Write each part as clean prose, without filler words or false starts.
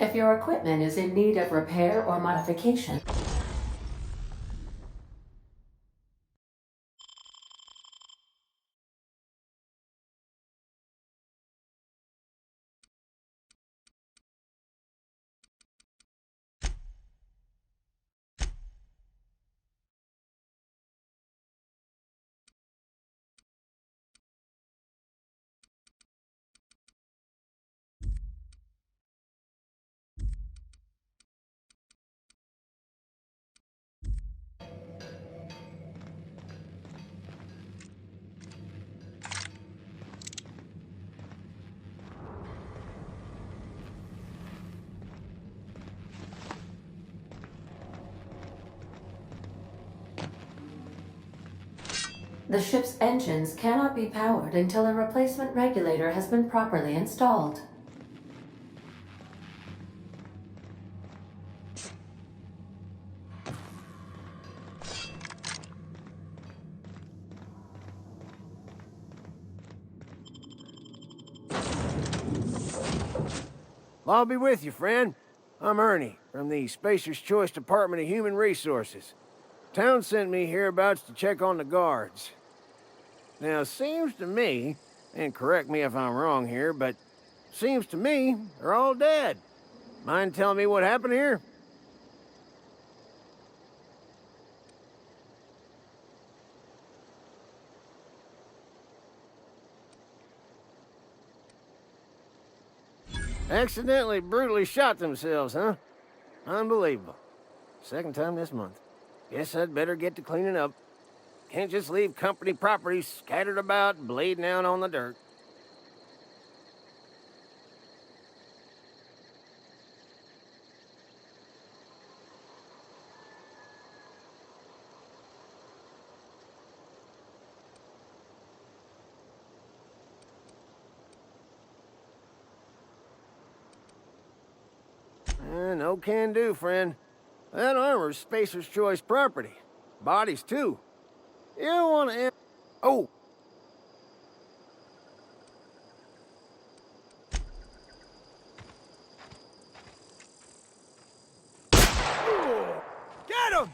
If your equipment is in need of repair or modification, the ship's engines cannot be powered until a replacement regulator has been properly installed. I'll be with you, friend. I'm Ernie, from the Spacer's Choice Department of Human Resources. Town sent me hereabouts to check on the guards. Now, it seems to me, and correct me if I'm wrong here, but seems to me they're all dead. Mind telling me what happened here? Accidentally brutally shot themselves, huh? Unbelievable. Second time this month. Guess I'd better get to cleaning up. Can't just leave company property scattered about, bleeding out on the dirt. No can do, friend. That armor's Spacer's Choice property. Bodies, too. You don't want to... Oh! Get him!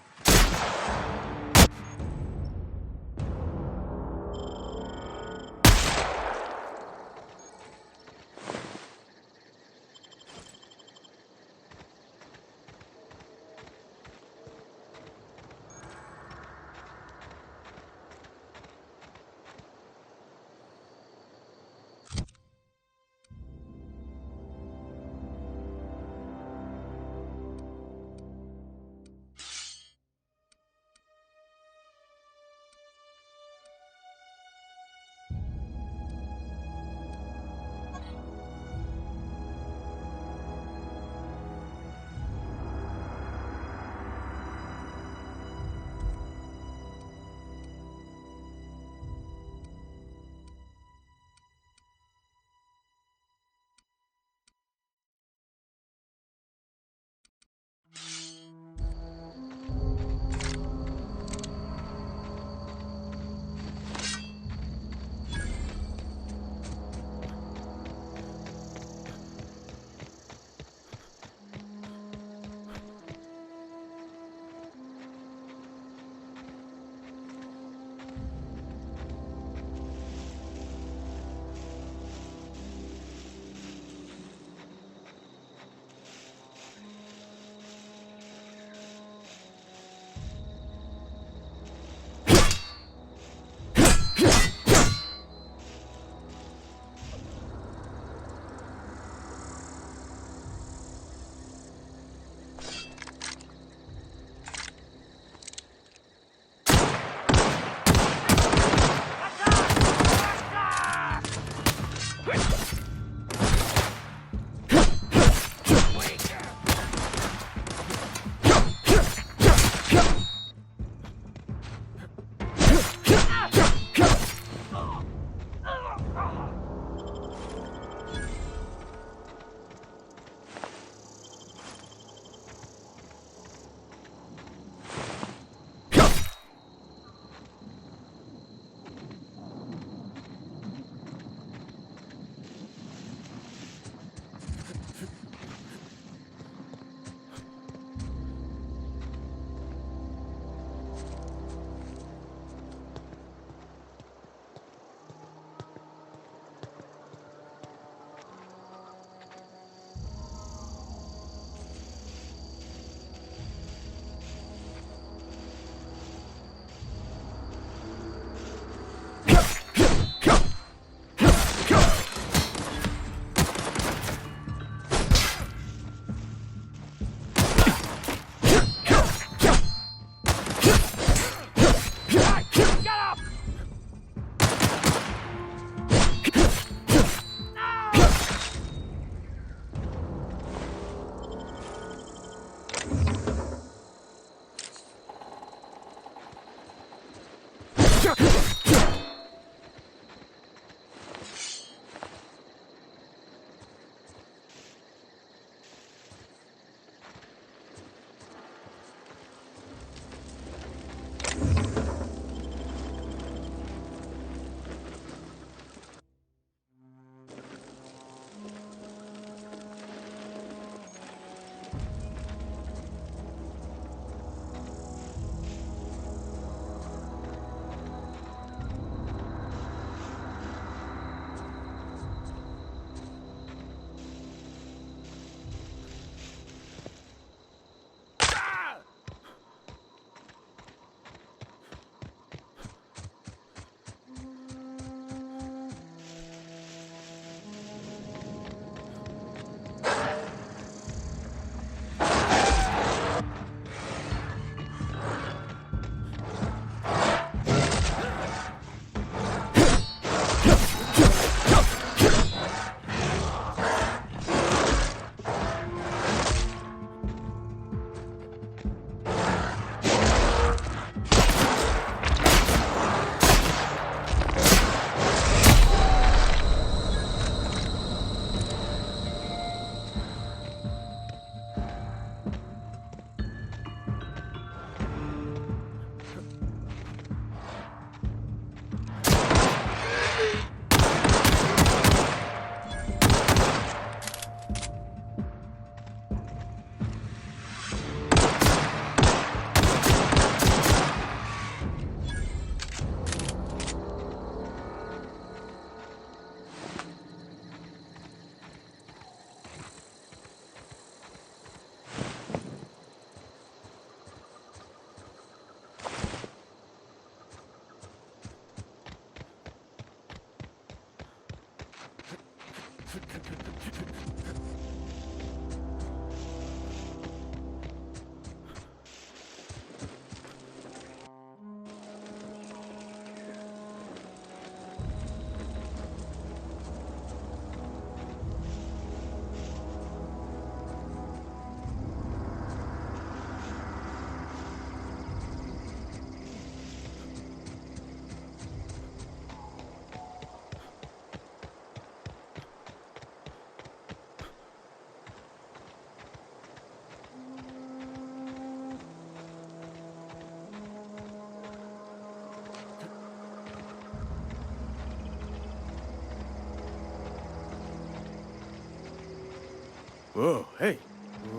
Whoa, hey,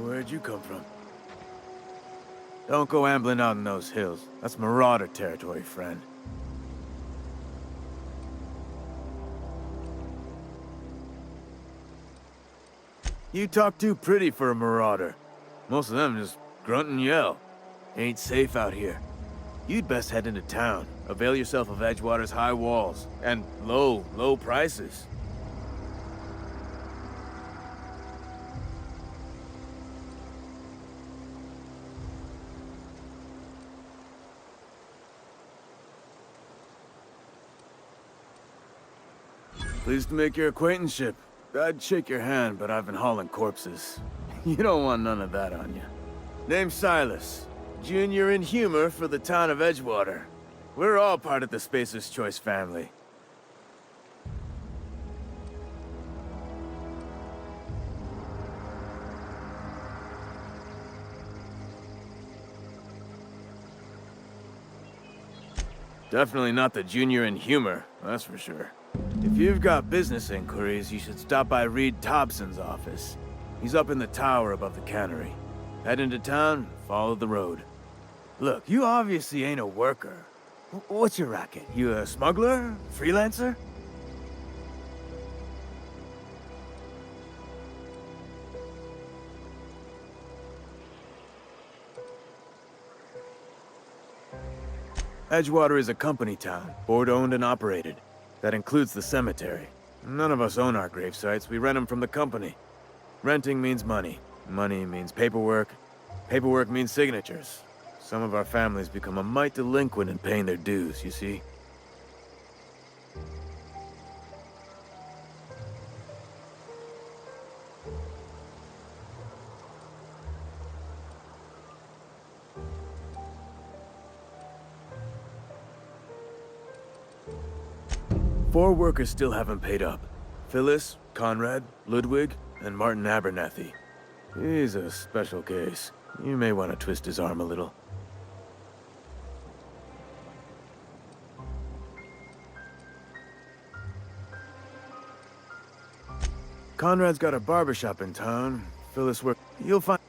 where'd you come from? Don't go ambling out in those hills. That's marauder territory, friend. You talk too pretty for a marauder. Most of them just grunt and yell. Ain't safe out here. You'd best head into town. Avail yourself of Edgewater's high walls. And low prices. Pleased to make your acquaintanceship. I'd shake your hand, but I've been hauling corpses. You don't want none of that on you. Name's Silas. Junior in humor for the town of Edgewater. We're all part of the Spacer's Choice family. Definitely not the junior in humor, that's for sure. If you've got business inquiries, you should stop by Reed Thompson's office. He's up in the tower above the cannery. Head into town, follow the road. Look, you obviously ain't a worker. What's your racket? You a smuggler? Freelancer? Edgewater is a company town, board-owned and operated. That includes the cemetery. None of us own our grave sites, we rent them from the company. Renting means money. Money means paperwork. Paperwork means signatures. Some of our families become a mite delinquent in paying their dues, you see? Four workers still haven't paid up. Phyllis, Conrad, Ludwig, and Martin Abernathy. He's a special case. You may want to twist his arm a little. Conrad's got a barbershop in town. Phyllis work. You'll find...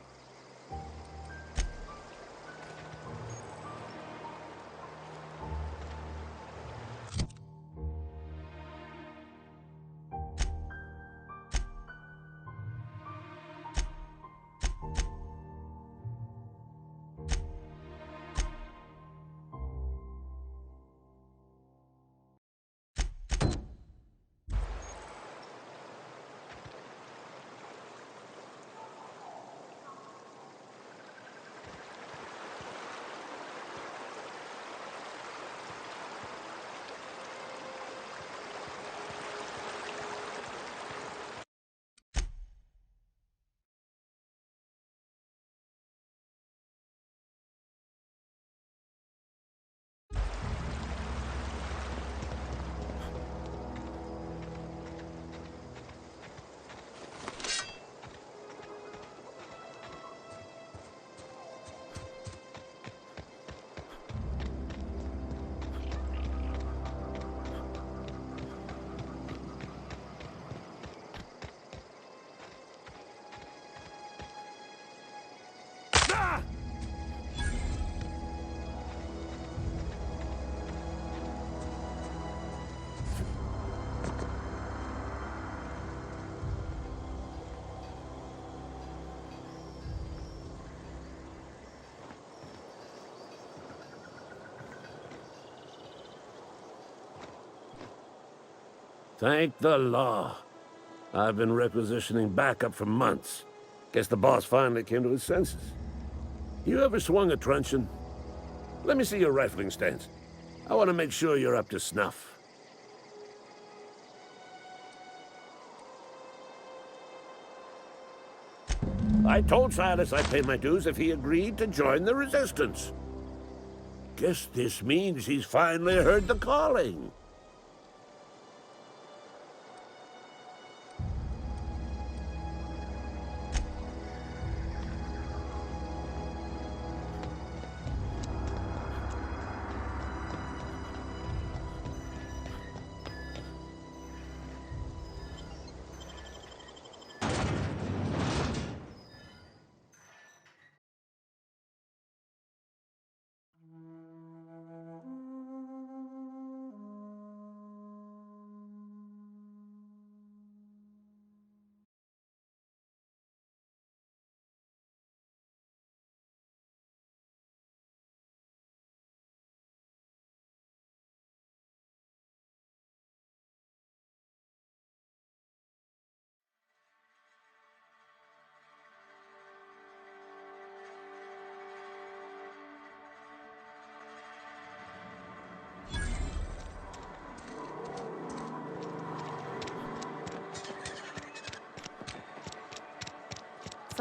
Thank the law. I've been requisitioning backup for months. Guess the boss finally came to his senses. You ever swung a truncheon? Let me see your rifling stance. I want to make sure you're up to snuff. I told Silas I'd pay my dues if he agreed to join the resistance. Guess this means he's finally heard the calling.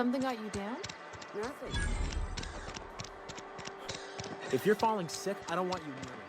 Something got you down? Nothing. If you're falling sick, I don't want you near me.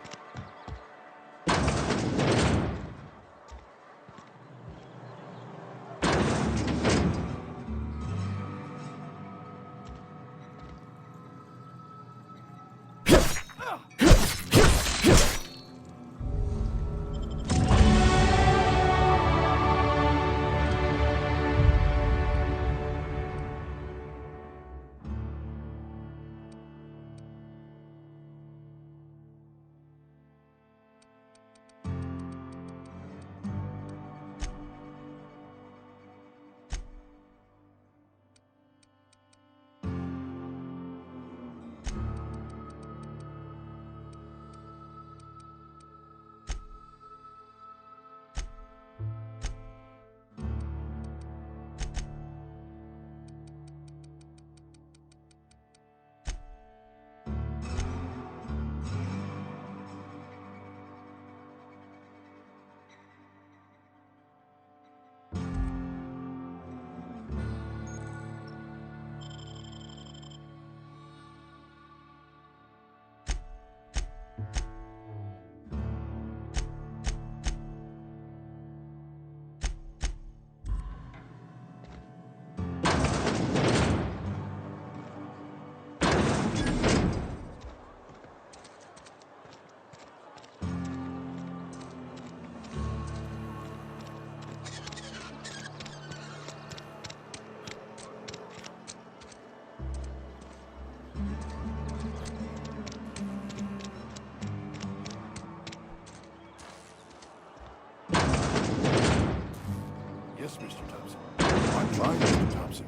Yes, Mr. Thompson. I'm fine, Mr. Thompson.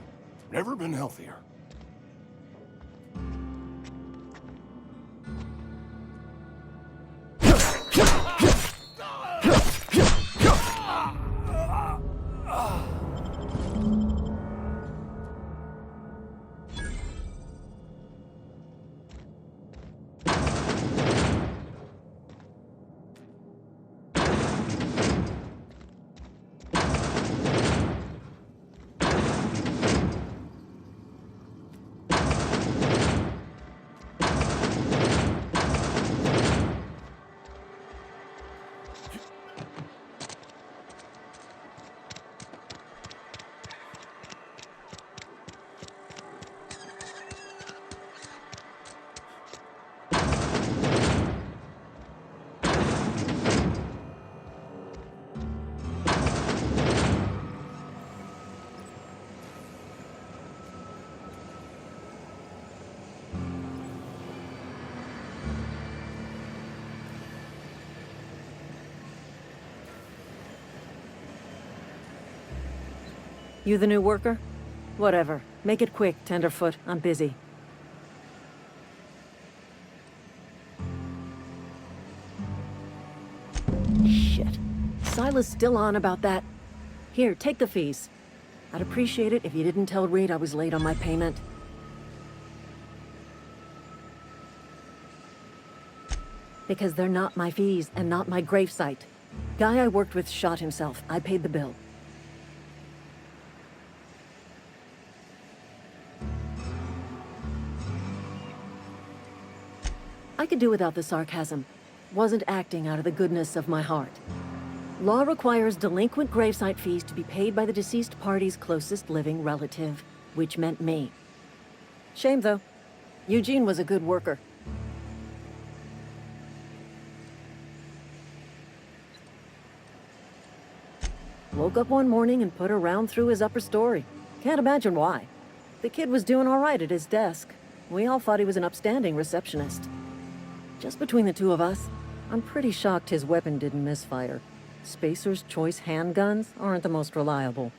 Never been healthier. You the new worker? Whatever. Make it quick, Tenderfoot. I'm busy. Shit. Silas still on about that. Here, take the fees. I'd appreciate it if you didn't tell Reed I was late on my payment. Because they're not my fees and not my gravesite. Guy I worked with shot himself. I paid the bill. I could do without the sarcasm. Wasn't acting out of the goodness of my heart. Law requires delinquent gravesite fees to be paid by the deceased party's closest living relative, which meant me. Shame, though. Eugene was a good worker. Woke up one morning and put a round through his upper story. Can't imagine why. The kid was doing all right at his desk. We all thought he was an upstanding receptionist. Just between the two of us, I'm pretty shocked his weapon didn't misfire. Spacer's Choice handguns aren't the most reliable.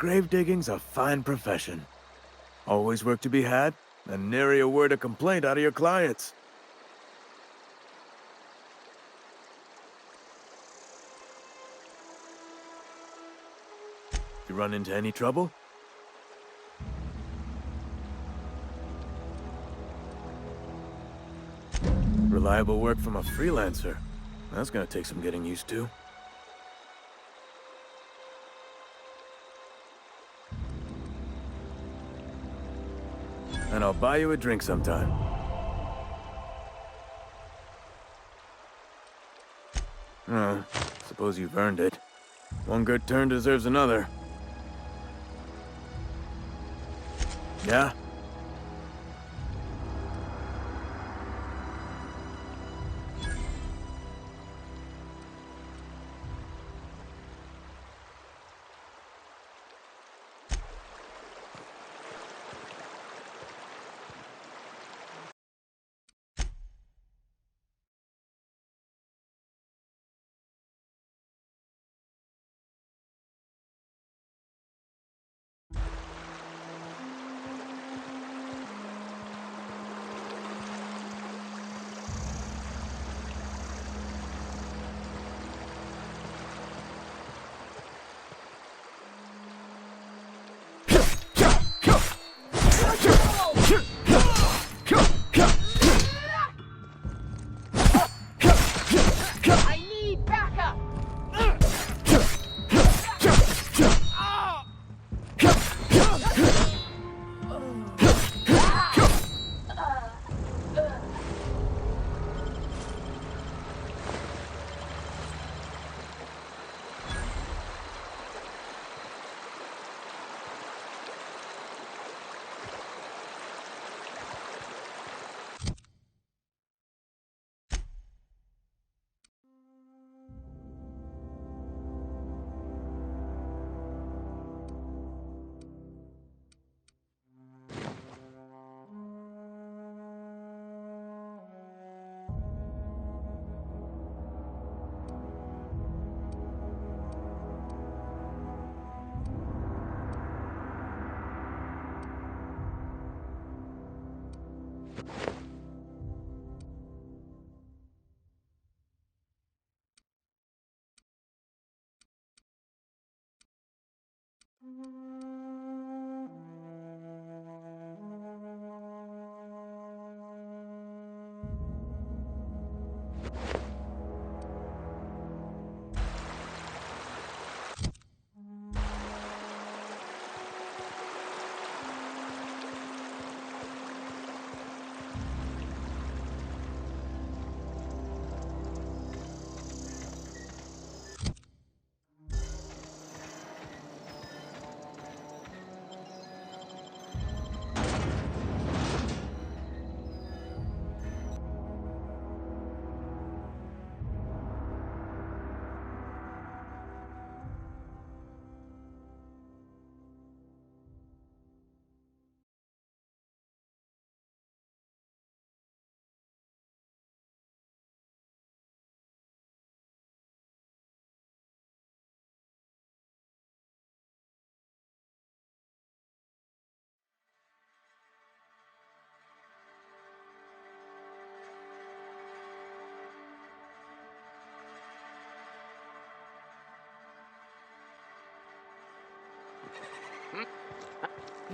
grave digging's a fine profession. Always work to be had, and nary a word of complaint out of your clients. You run into any trouble? Reliable work from a freelancer. That's gonna take some getting used to. And I'll buy you a drink sometime. Oh, suppose you've earned it. One good turn deserves another. Yeah?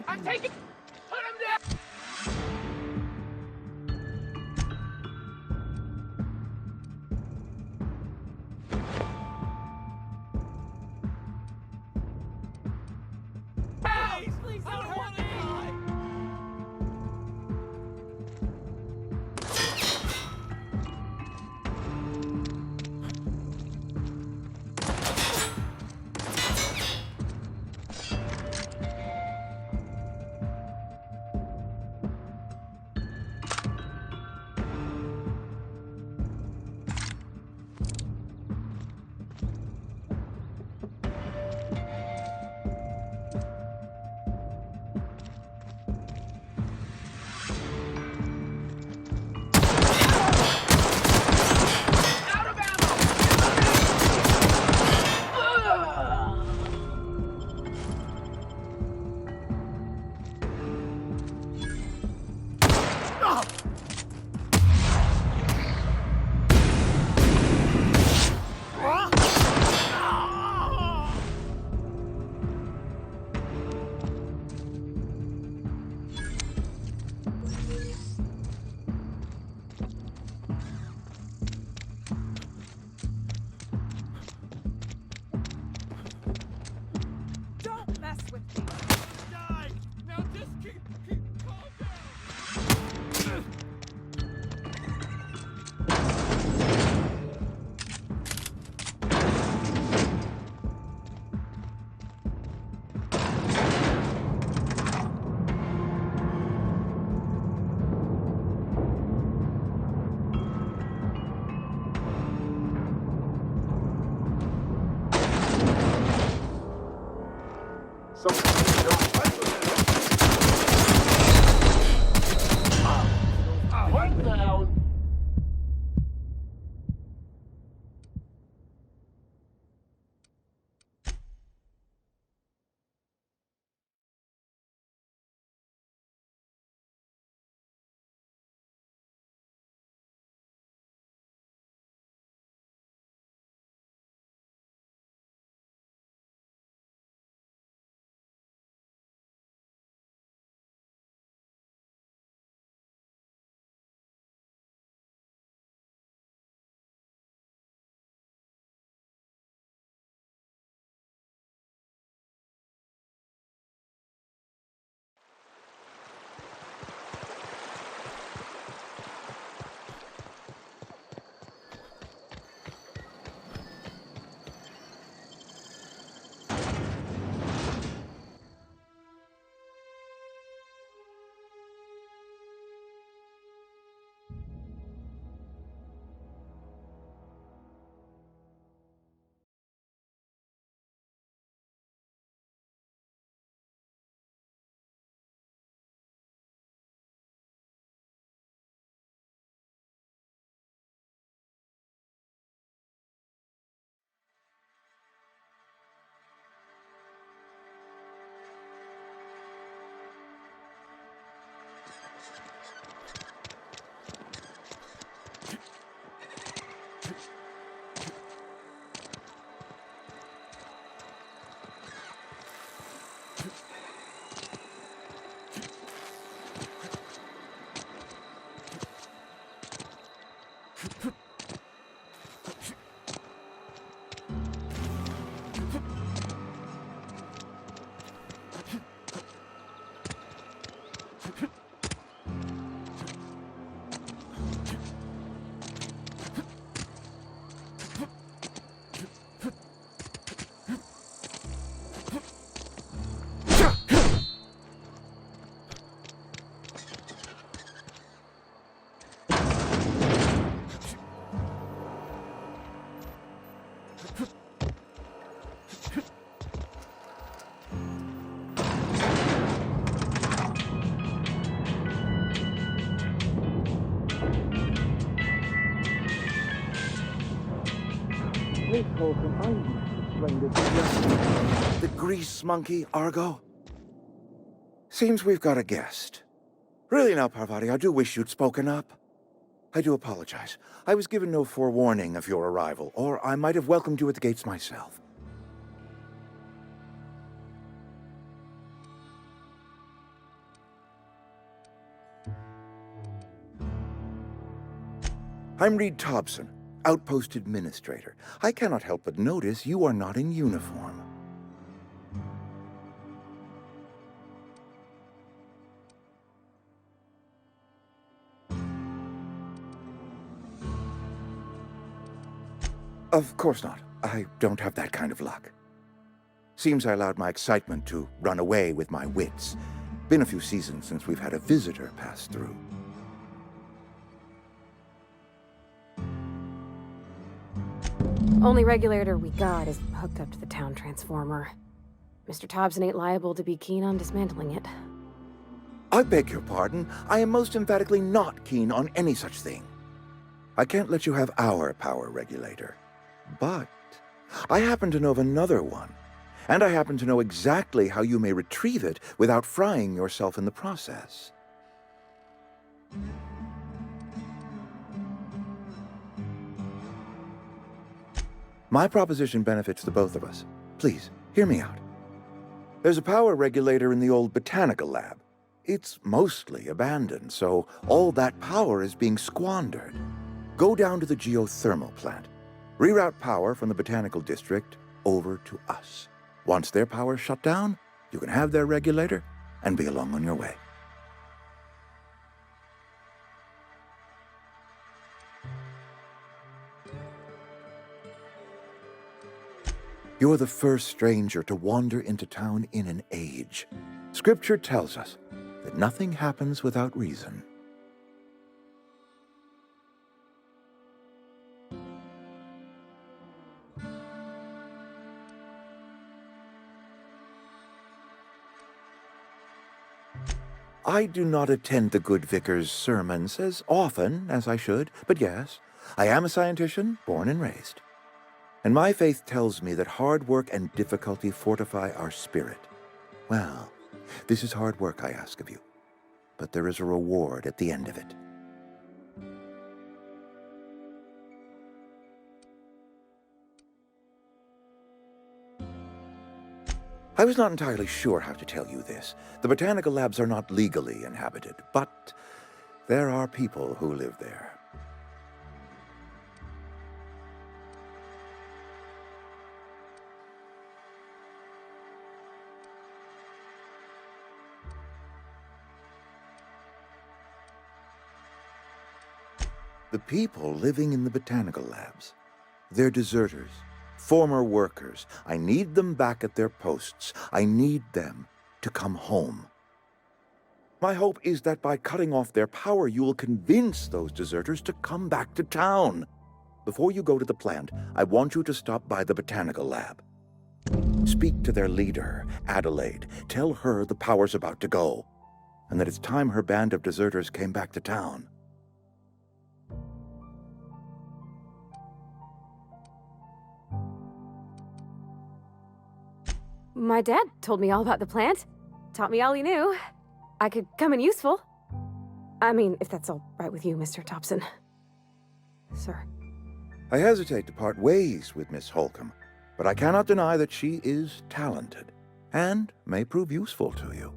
I'm taking. Put him down. Please, I don't want to die. One down. The grease monkey, Argo? Seems we've got a guest. Really now, Parvati, I do wish you'd spoken up. I do apologize. I was given no forewarning of your arrival, or I might have welcomed you at the gates myself. I'm Reed Thompson, Outpost Administrator. I cannot help but notice you are not in uniform. Of course not. I don't have that kind of luck. Seems I allowed my excitement to run away with my wits. Been a few seasons since we've had a visitor pass through. Only regulator we got is hooked up to the town transformer. Mr. Thompson ain't liable to be keen on dismantling it. I beg your pardon. I am most emphatically not keen on any such thing. I can't let you have our power regulator. But I happen to know of another one. And I happen to know exactly how you may retrieve it without frying yourself in the process. My proposition benefits the both of us. Please, hear me out. There's a power regulator in the old botanical lab. It's mostly abandoned, so all that power is being squandered. Go down to the geothermal plant. Reroute power from the botanical district over to us. Once their power's shut down, you can have their regulator and be along on your way. You're the first stranger to wander into town in an age. Scripture tells us that nothing happens without reason. I do not attend the good vicar's sermons as often as I should, but yes, I am a scientician, born and raised. And my faith tells me that hard work and difficulty fortify our spirit. Well, this is hard work I ask of you, but there is a reward at the end of it. I was not entirely sure how to tell you this. The botanical labs are not legally inhabited, but there are people who live there. The people living in the botanical labs, they're deserters, former workers. I need them back at their posts. I need them to come home. My hope is that by cutting off their power, you will convince those deserters to come back to town. Before you go to the plant, I want you to stop by the botanical lab. Speak to their leader, Adelaide. Tell her the power's about to go, and that it's time her band of deserters came back to town. My dad told me all about the plant. Taught me all he knew. I could come in useful. I mean, if that's all right with you, Mr. Thompson. Sir. I hesitate to part ways with Miss Holcomb, but I cannot deny that she is talented and may prove useful to you.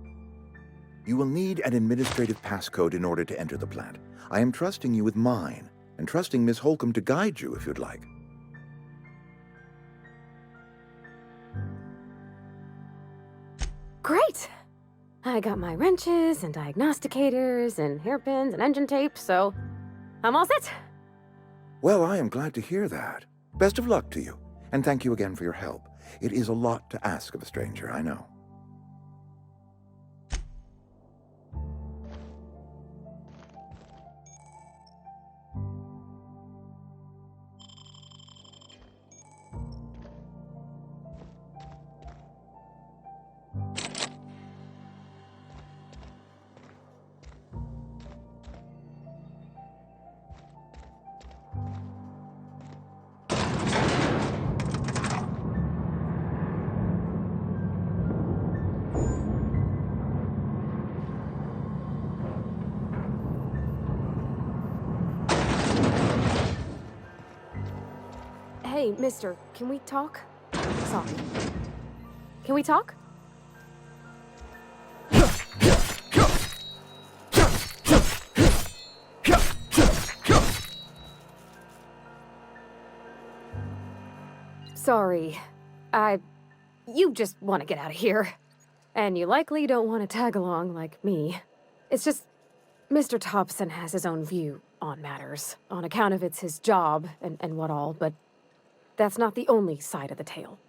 You will need an administrative passcode in order to enter the plant. I am trusting you with mine, and trusting Miss Holcomb to guide you if you'd like. Great! I got my wrenches and diagnosticators and hairpins and engine tape, so I'm all set. Well, I am glad to hear that. Best of luck to you, and thank you again for your help. It is a lot to ask of a stranger, I know. Hey, mister, can we talk? Sorry. Can we talk? Sorry. You just want to get out of here. And you likely don't want to tag along like me. It's just, Mr. Thompson has his own view on matters, on account of it's his job and what all, but that's not the only side of the tale.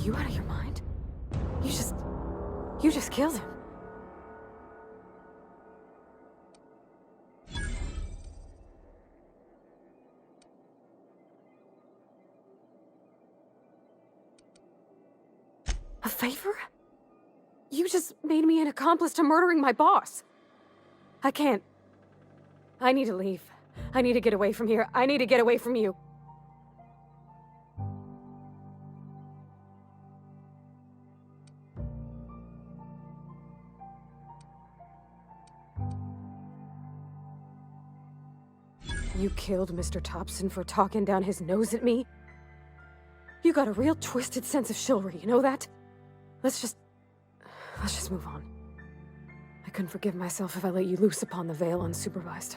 You out of your mind? You just killed him. A favor? You just made me an accomplice to murdering my boss. I can't. I need to leave. I need to get away from here. I need to get away from you. You killed Mr. Thompson for talking down his nose at me? You got a real twisted sense of chivalry, you know that? Let's just move on. I couldn't forgive myself if I let you loose upon the Vale unsupervised.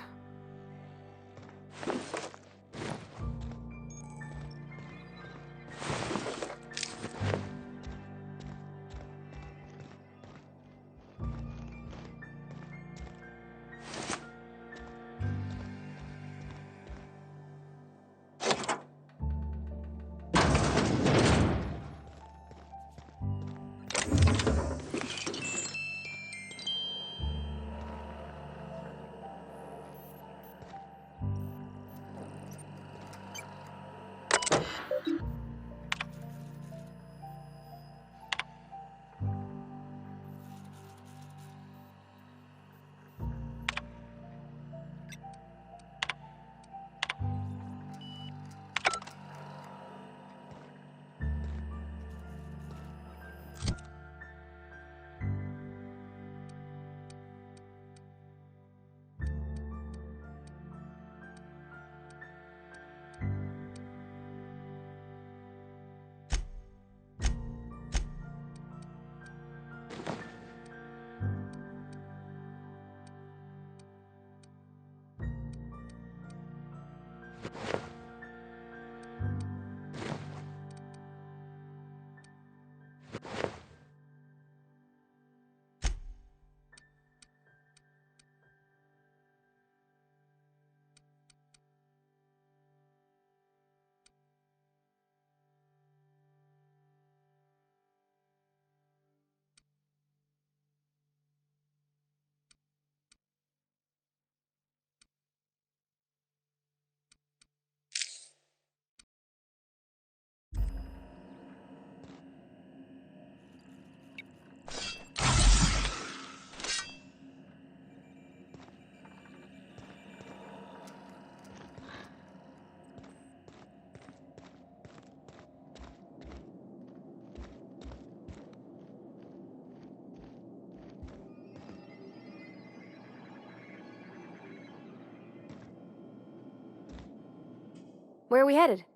Where are we headed?